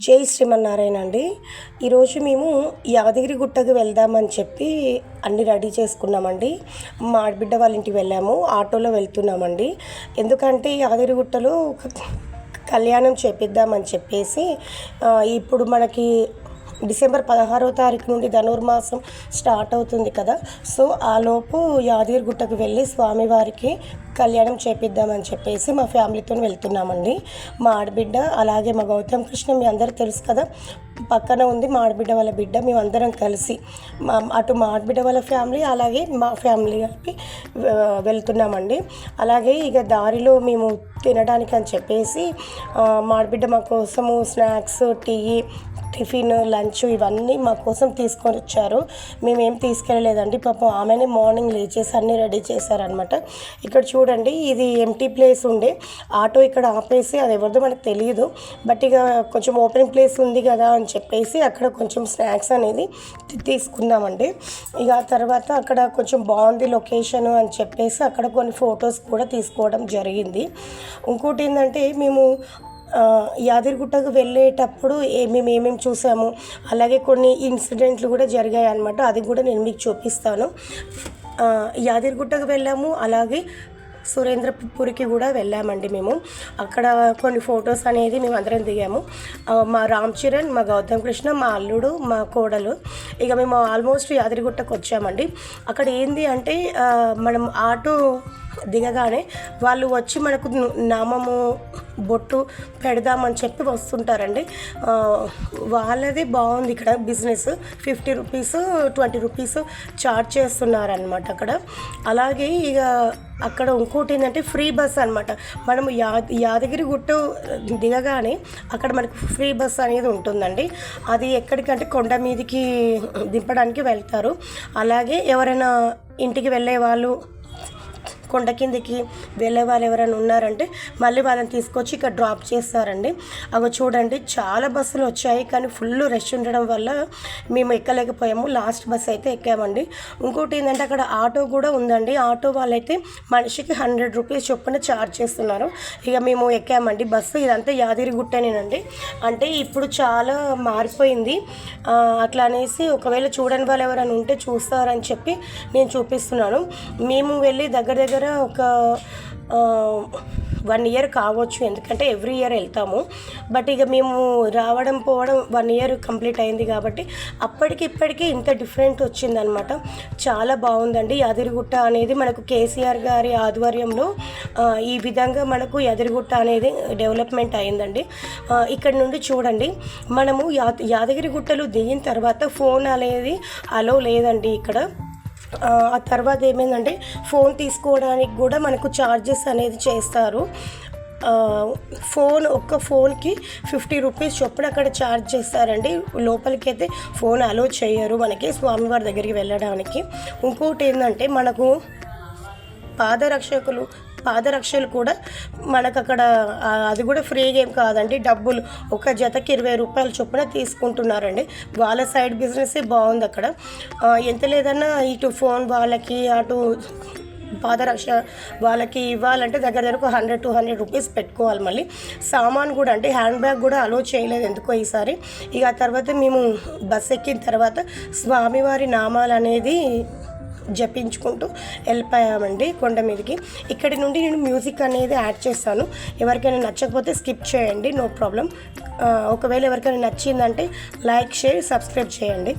జై శ్రీమన్నారాయణ అండి. ఈరోజు మేము యాదగిరి గుట్టకు వెళ్దామని చెప్పి అన్నీ రెడీ చేసుకున్నామండి. మా ఆడబిడ్డ వాళ్ళ ఇంటికి వెళ్ళాము, ఆటోలో వెళ్తున్నామండి. ఎందుకంటే యాదగిరి గుట్టలో కళ్యాణం చేపిద్దామని చెప్పేసి ఇప్పుడు మనకి డిసెంబర్ 16వ తారీఖు నుండి ధనుర్మాసం స్టార్ట్ అవుతుంది కదా. సో ఆలోపు యాదగిరి గుట్టకు వెళ్ళి స్వామివారికి కళ్యాణం చేపిద్దామని చెప్పేసి మా ఫ్యామిలీతో వెళ్తున్నామండి. మా ఆడబిడ్డ అలాగే మా గౌతమ్ కృష్ణ మీ అందరూ తెలుసు కదా, పక్కన ఉంది మా ఆడబిడ్డ వాళ్ళ బిడ్డ. మేమందరం కలిసి అటు మా ఆడబిడ్డ వాళ్ళ ఫ్యామిలీ అలాగే మా ఫ్యామిలీ కలిపి వెళ్తున్నామండి. అలాగే ఇక దారిలో మేము తినడానికి అని చెప్పేసి మా ఆడబిడ్డ మా కోసము స్నాక్స్, టీ, టిఫిన్, లంచ్ ఇవన్నీ మా కోసం తీసుకొని వచ్చారు. మేమేం తీసుకెళ్ళలేదండి. పాపం ఆమెనే మార్నింగ్ లేచేసి అన్నీ రెడీ చేశారనమాట. ఇక్కడ చూడండి, ఇది ఎంటీ ప్లేస్ ఉండే ఆటో ఇక్కడ ఆపేసి, అది ఎవరిదో మనకు తెలియదు, బట్ ఇక కొంచెం ఓపెన్ ప్లేస్ ఉంది కదా అని చెప్పేసి అక్కడ కొంచెం స్నాక్స్ అనేది తీసుకుందామండి. ఇక తర్వాత అక్కడ కొంచెం బాగుంది లొకేషన్ అని చెప్పేసి అక్కడ కొన్ని ఫొటోస్ కూడా తీసుకోవడం జరిగింది. ఇంకోటి ఏంటంటే, మేము యాదగిరిగుట్టకు వెళ్ళేటప్పుడు మేము ఏమేమి చూసాము, అలాగే కొన్ని ఇన్సిడెంట్లు కూడా జరిగాయి అన్నమాట. అది కూడా నేను మీకు చూపిస్తాను. యాదగిరిగుట్టకు వెళ్ళాము, అలాగే సురేంద్రపురికి కూడా వెళ్ళామండి. మేము అక్కడ కొన్ని ఫొటోస్ అనేది మేము అందరం దిగాము. మా రామ్ చరణ్, మా గౌతమ్ కృష్ణ, మా అల్లుడు, మా కోడలు, ఇక మేము ఆల్మోస్ట్ యాదగిరిగుట్టకు వచ్చామండి. అక్కడ ఏంది అంటే, మనం ఆటో దిగగానే వాళ్ళు వచ్చి మనకు నామము, బొట్టు పెడదామని చెప్పి వస్తుంటారండి. వాళ్ళది బాగుంది ఇక్కడ బిజినెస్. 50 రూపీస్, 20 రూపీస్ చార్జ్ చేస్తున్నారనమాట అక్కడ. అలాగే ఇక అక్కడ ఇంకోటి ఏంటంటే ఫ్రీ బస్ అనమాట. మనము యాదగిరి గుట్ట దిగగానే అక్కడ మనకు ఫ్రీ బస్ అనేది ఉంటుందండి. అది ఎక్కడికంటే కొండ మీదకి దింపడానికి వెళ్తారు. అలాగే ఎవరైనా ఇంటికి వెళ్ళే వాళ్ళు, కొండ కిందికి వెళ్ళే వాళ్ళు ఎవరైనా ఉన్నారంటే మళ్ళీ వాళ్ళని తీసుకొచ్చి ఇక్కడ డ్రాప్ చేస్తారండి. అవి చూడండి, చాలా బస్సులు వచ్చాయి కానీ ఫుల్ రష్ ఉండడం వల్ల మేము ఎక్కలేకపోయాము. లాస్ట్ బస్ అయితే ఎక్కామండి. ఇంకోటి ఏంటంటే అక్కడ ఆటో కూడా ఉందండి. ఆటో వాళ్ళైతే మనిషికి 100 రూపీస్ చొప్పున ఛార్జ్ చేస్తున్నారు. ఇక మేము ఎక్కామండి బస్సు. ఇదంతా యాదగిరిగుట్టనేనండి. అంటే ఇప్పుడు చాలా మారిపోయింది. అట్లా అనేసి ఒకవేళ చూడని వాళ్ళు ఎవరైనా ఉంటే చూస్తారని చెప్పి నేను చూపిస్తున్నాను. మేము వెళ్ళి దగ్గర ఒక 1 ఇయర్ కావచ్చు, ఎందుకంటే ఎవ్రీ ఇయర్ వెళ్తాము. బట్ ఇక మేము రావడం పోవడం 1 ఇయర్ కంప్లీట్ అయింది కాబట్టి అప్పటికి ఇప్పటికీ ఇంత డిఫరెంట్ వచ్చిందనమాట. చాలా బాగుందండి. యాదగిరిగుట్ట అనేది మనకు కేసీఆర్ గారి ఆధ్వర్యంలో ఈ విధంగా మనకు యాదగిరిగుట్ట అనేది డెవలప్మెంట్ అయిందండి. ఇక్కడ నుండి చూడండి, మనము యాదగిరిగుట్టలో దిగిన తర్వాత ఫోన్ అనేది అలో లేదండి ఇక్కడ. ఆ తర్వాత ఏమైందంటే, ఫోన్ తీసుకోవడానికి కూడా మనకు ఛార్జెస్ అనేది చేస్తారు. ఒక్క ఫోన్కి 50 రూపీస్ చొప్పున అక్కడ ఛార్జ్ చేస్తారండి. లోపలికి అయితే ఫోన్ అలో చేయరు మనకి స్వామివారి దగ్గరికి వెళ్ళడానికి. ఇంకోటి ఏంటంటే, మనకు పాదరక్షలు కూడా మనకు అక్కడ అది కూడా ఫ్రీగా ఏం కాదండి, డబ్బులు ఒక జతకి 20 రూపాయల చొప్పున తీసుకుంటున్నారండి. వాళ్ళ సైడ్ బిజినెస్ బాగుంది అక్కడ. ఎంత లేదన్నా ఇటు ఫోన్ వాళ్ళకి, అటు పాదరక్ష వాళ్ళకి ఇవ్వాలంటే దగ్గర 100-200 రూపీస్ పెట్టుకోవాలి. మళ్ళీ సామాన్ కూడా అంటే హ్యాండ్ బ్యాగ్ కూడా అలో చేయలేదు ఎందుకో ఈసారి. ఇక ఆ తర్వాత మేము బస్ ఎక్కిన తర్వాత స్వామివారి నామాలు అనేది జపించుకుంటూ వెళ్ళిపోయామండి కొండ మీదకి. ఇక్కడి నుండి నేను మ్యూజిక్ అనేది యాడ్ చేస్తాను. ఎవరికైనా నచ్చకపోతే స్కిప్ చేయండి, నో ప్రాబ్లం. ఒకవేళ ఎవరికైనా నచ్చిందంటే లైక్, షేర్, సబ్స్క్రైబ్ చేయండి.